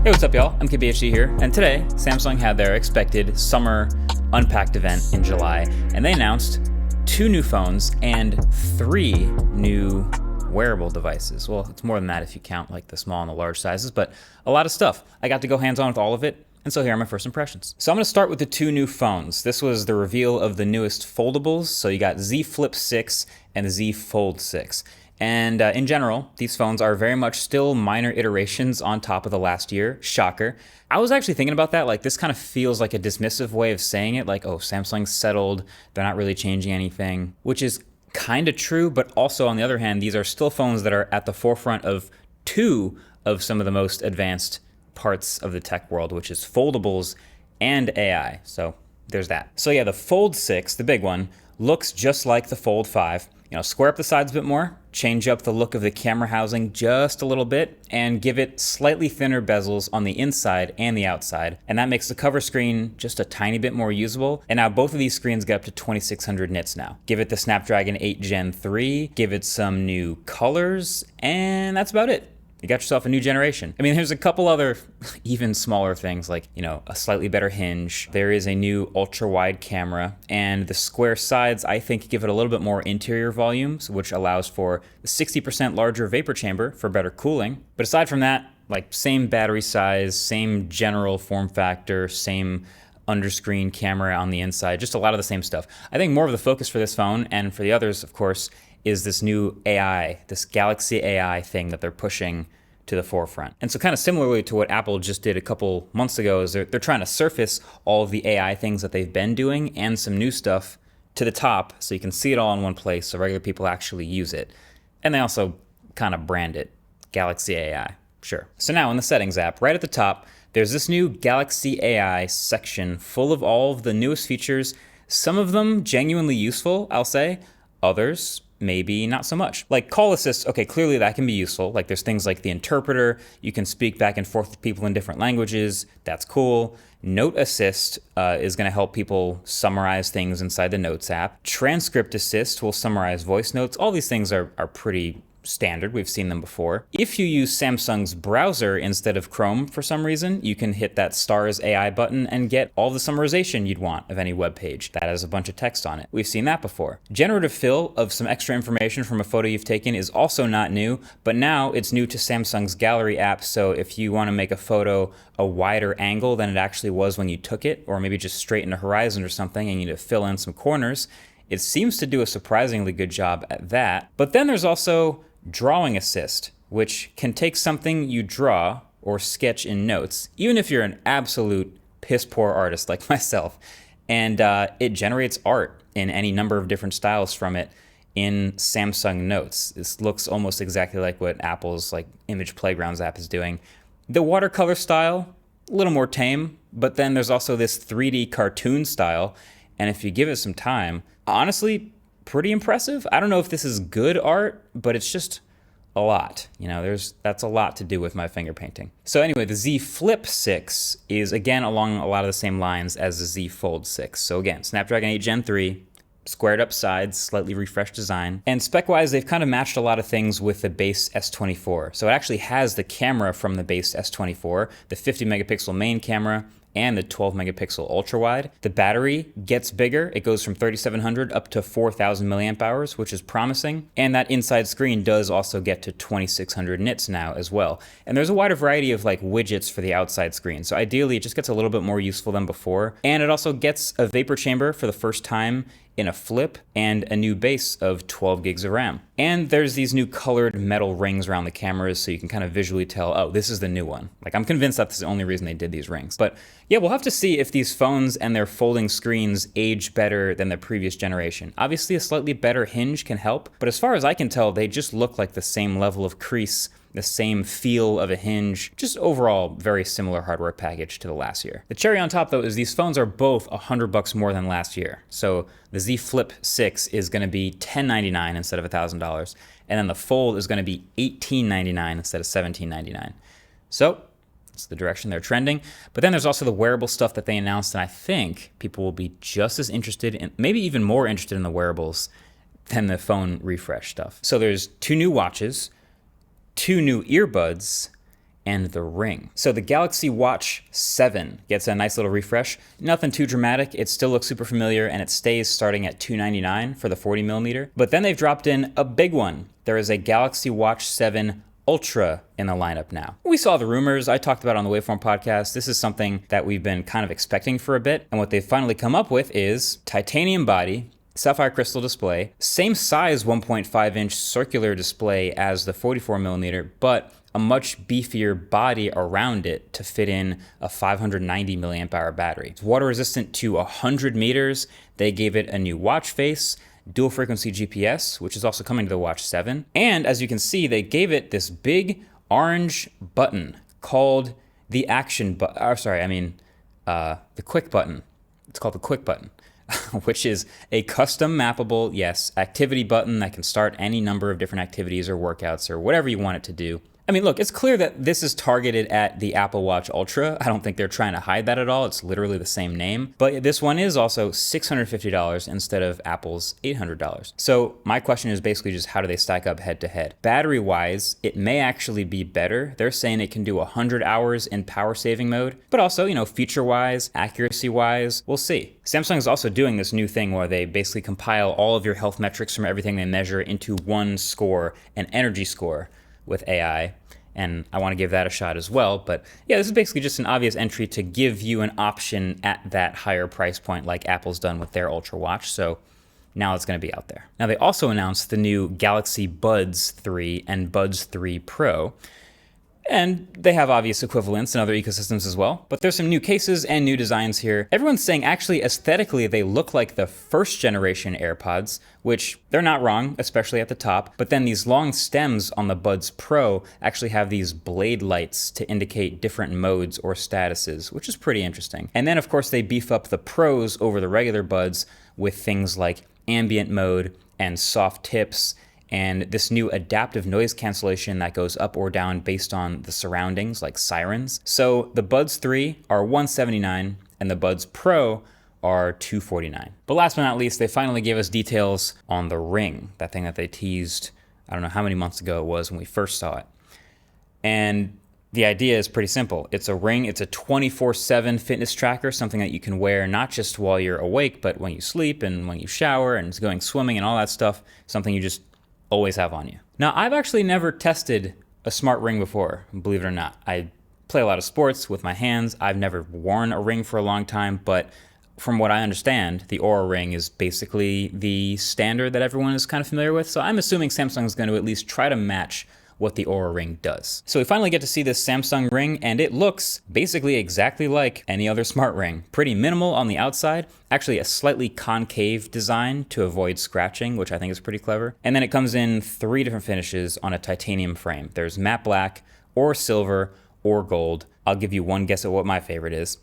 Hey, what's up, y'all? I'm KBHD here, and today, Samsung had their expected summer Unpacked event in July, and they announced 2 new phones and 3 new wearable devices. Well, it's more than that if you count like the small and the large sizes, but a lot of stuff. I got to go hands-on with all of it, and so here are my first impressions. So I'm going to start with the 2 new phones. This was the reveal of the newest foldables, so you got Z Flip 6 and the Z Fold 6. And in general, these phones are very much still minor iterations on top of the last year. Shocker. I was actually thinking about that. Like, this kind of feels like a dismissive way of saying it. Like, oh, Samsung's settled. They're not really changing anything, which is kind of true. But also, on the other hand, these are still phones that are at the forefront of 2 of some of the most advanced parts of the tech world, which is foldables and AI. So there's that. So yeah, the Fold 6, the big one, looks just like the Fold 5. You know, square up the sides a bit more, change up the look of the camera housing just a little bit, and give it slightly thinner bezels on the inside and the outside. And that makes the cover screen just a tiny bit more usable. And now both of these screens get up to 2600 nits now. Give it the Snapdragon 8 Gen 3, give it some new colors, and that's about it. You got yourself a new generation. I mean, there's a couple other even smaller things like, you know, a slightly better hinge. There is a new ultra wide camera, and the square sides, I think, give it a little bit more interior volume, which allows for a 60% larger vapor chamber for better cooling. But aside from that, like, same battery size, same general form factor, same underscreen camera on the inside, just a lot of the same stuff. I think more of the focus for this phone, and for the others, of course, is this new AI, this Galaxy AI thing that they're pushing to the forefront. And so kind of similarly to what Apple just did a couple months ago, is they're trying to surface all of the AI things that they've been doing and some new stuff to the top so you can see it all in one place so regular people actually use it. And they also kind of brand it Galaxy AI, sure. So now in the settings app, right at the top, there's this new Galaxy AI section full of all of the newest features, some of them genuinely useful, I'll say, others maybe not so much. Like call assist, okay, clearly that can be useful. Like there's things like the interpreter, you can speak back and forth with people in different languages, that's cool. Note assist is gonna help people summarize things inside the Notes app. Transcript assist will summarize voice notes. All these things are pretty standard, we've seen them before. If you use Samsung's browser instead of Chrome for some reason, you can hit that Stars AI button and get all the summarization you'd want of any web page that has a bunch of text on it. We've seen that before. Generative fill of some extra information from a photo you've taken is also not new, but now it's new to Samsung's Gallery app, so if you want to make a photo a wider angle than it actually was when you took it, or maybe just straighten a horizon or something and you need to fill in some corners, it seems to do a surprisingly good job at that. But then there's also drawing assist, which can take something you draw or sketch in Notes, even if you're an absolute piss poor artist like myself, and it generates art in any number of different styles from it in Samsung Notes. This looks almost exactly like what Apple's like Image Playgrounds app is doing. The watercolor style, a little more tame, but then there's also this 3D cartoon style, and if you give it some time, honestly, pretty impressive. I don't know if this is good art, but it's just a lot. You know, that's a lot to do with my finger painting. So anyway, the Z Flip 6 is again along a lot of the same lines as the Z Fold 6. So again, Snapdragon 8 Gen 3, squared up sides, slightly refreshed design. And spec-wise, they've kind of matched a lot of things with the base S24. So it actually has the camera from the base S24, the 50 megapixel main camera, and the 12 megapixel ultra wide. The battery gets bigger. It goes from 3700 up to 4000 milliamp hours, which is promising. And that inside screen does also get to 2600 nits now as well. And there's a wider variety of like widgets for the outside screen. So ideally it just gets a little bit more useful than before. And it also gets a vapor chamber for the first time in a flip and a new base of 12 gigs of RAM. And there's these new colored metal rings around the cameras so you can kind of visually tell, oh, this is the new one. Like I'm convinced that's the only reason they did these rings. But yeah, we'll have to see if these phones and their folding screens age better than the previous generation. Obviously a slightly better hinge can help, but as far as I can tell, they just look like the same level of crease, the same feel of a hinge, just overall very similar hardware package to the last year. The cherry on top though is these phones are both $100 more than last year. So the Z Flip 6 is gonna be $1099 instead of $1,000, and then the Fold is gonna be $1899 instead of $1799. So that's the direction they're trending. But then there's also the wearable stuff that they announced, and I think people will be just as interested in, maybe even more interested in the wearables than the phone refresh stuff. So there's 2 new watches, 2 new earbuds, and the Ring. So the Galaxy Watch 7 gets a nice little refresh. Nothing too dramatic. It still looks super familiar, and it stays starting at $299 for the 40mm. But then they've dropped in a big one. There is a Galaxy Watch 7 Ultra in the lineup now. We saw the rumors. I talked about it on the Waveform podcast. This is something that we've been kind of expecting for a bit. And what they've finally come up with is titanium body, sapphire crystal display, same size 1.5-inch circular display as the 44mm, but a much beefier body around it to fit in a 590 milliamp hour battery. It's water resistant to 100 meters. They gave it a new watch face, dual frequency GPS, which is also coming to the Watch 7. And as you can see, they gave it this big orange button called the the quick button. It's called the quick button, which is a custom mappable, yes, activity button that can start any number of different activities or workouts or whatever you want it to do. I mean, look, it's clear that this is targeted at the Apple Watch Ultra. I don't think they're trying to hide that at all. It's literally the same name. But this one is also $650 instead of Apple's $800. So my question is basically just how do they stack up head to head? Battery-wise, it may actually be better. They're saying it can do 100 hours in power saving mode, but also, feature-wise, accuracy-wise, we'll see. Samsung is also doing this new thing where they basically compile all of your health metrics from everything they measure into one score, an energy score, with AI, and I want to give that a shot as well. But yeah, this is basically just an obvious entry to give you an option at that higher price point like Apple's done with their Ultra Watch, so now it's going to be out there. Now they also announced the new Galaxy Buds 3 and Buds 3 Pro, and they have obvious equivalents in other ecosystems as well. But there's some new cases and new designs here. Everyone's saying actually aesthetically they look like the first generation AirPods, which they're not wrong, especially at the top. But then these long stems on the Buds Pro actually have these blade lights to indicate different modes or statuses, which is pretty interesting. And then of course they beef up the Pros over the regular Buds with things like ambient mode and soft tips, and this new adaptive noise cancellation that goes up or down based on the surroundings, like sirens. So the Buds 3 are $179 and the Buds Pro are $249. But last but not least, they finally gave us details on the Ring, that thing that they teased, I don't know how many months ago it was when we first saw it. And the idea is pretty simple. It's a ring, it's a 24/7 fitness tracker, something that you can wear not just while you're awake, but when you sleep and when you shower and going swimming and all that stuff, something you just always have on you. Now, I've actually never tested a smart ring before, believe it or not. I play a lot of sports with my hands. I've never worn a ring for a long time, but from what I understand, the Oura Ring is basically the standard that everyone is kind of familiar with. So I'm assuming Samsung is going to at least try to match what the Oura Ring does. So we finally get to see this Samsung Ring, and it looks basically exactly like any other smart ring. Pretty minimal on the outside, actually a slightly concave design to avoid scratching, which I think is pretty clever. And then it comes in 3 different finishes on a titanium frame. There's matte black, or silver, or gold. I'll give you one guess at what my favorite is.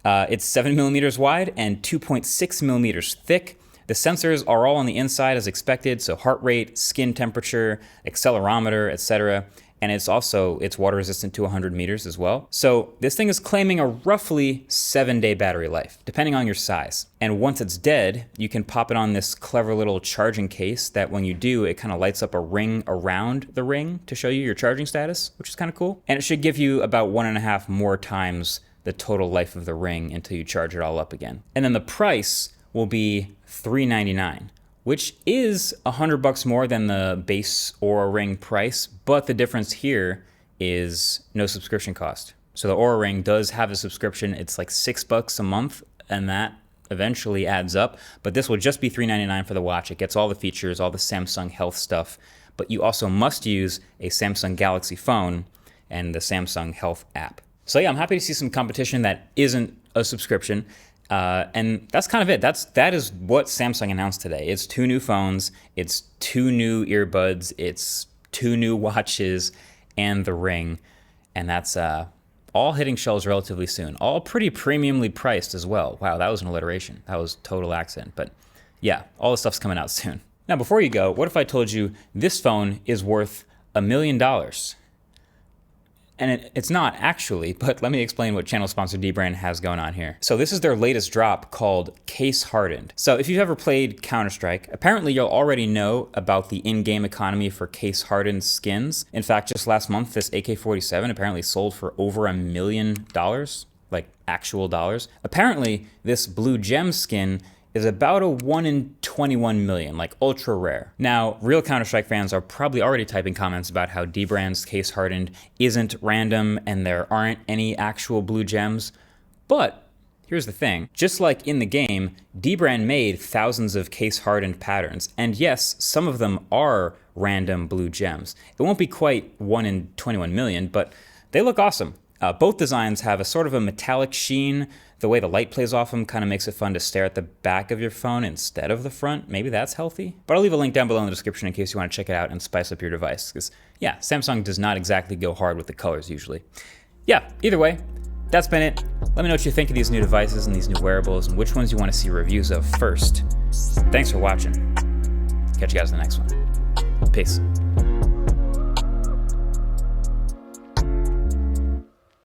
It's 7mm wide and 2.6mm thick. The sensors are all on the inside as expected, so heart rate, skin temperature, accelerometer, etc. And it's water resistant to 100 meters as well. So this thing is claiming a roughly 7-day battery life, depending on your size. And once it's dead, you can pop it on this clever little charging case that when you do, it kind of lights up a ring around the ring to show you your charging status, which is kind of cool. And it should give you about 1.5 more times the total life of the ring until you charge it all up again. And then the price will be $399, which is $100 more than the base Oura Ring price, but the difference here is no subscription cost. So the Oura Ring does have a subscription. It's like $6 a month, and that eventually adds up, but this will just be $399 for the watch. It gets all the features, all the Samsung Health stuff, but you also must use a Samsung Galaxy phone and the Samsung Health app. So yeah, I'm happy to see some competition that isn't a subscription. And that's kind of it. That is what Samsung announced today. It's 2 new phones, it's 2 new earbuds, it's 2 new watches, and the Ring. And that's all hitting shelves relatively soon. All pretty premiumly priced as well. Wow, that was an alliteration. That was total accent. But yeah, all the stuff's coming out soon. Now, before you go, what if I told you this phone is worth $1 million? And it's not actually, but let me explain what channel sponsor Dbrand has going on here. So this is their latest drop called Case Hardened. So if you've ever played Counter-Strike, apparently you'll already know about the in-game economy for case hardened skins. In fact, just last month, this AK-47 apparently sold for over $1 million, like actual dollars. Apparently, this blue gem skin is about a 1 in 21 million, like ultra rare. Now, real Counter-Strike fans are probably already typing comments about how Dbrand's Case Hardened isn't random and there aren't any actual blue gems. But here's the thing, just like in the game, Dbrand made thousands of Case Hardened patterns, and yes, some of them are random blue gems. It won't be quite 1 in 21 million, but they look awesome. Both designs have a sort of a metallic sheen. The way the light plays off them kind of makes it fun to stare at the back of your phone instead of the front. Maybe that's healthy. But I'll leave a link down below in the description in case you want to check it out and spice up your device. Because, yeah, Samsung does not exactly go hard with the colors usually. Yeah, either way, that's been it. Let me know what you think of these new devices and these new wearables and which ones you want to see reviews of first. Thanks for watching. Catch you guys in the next one. Peace.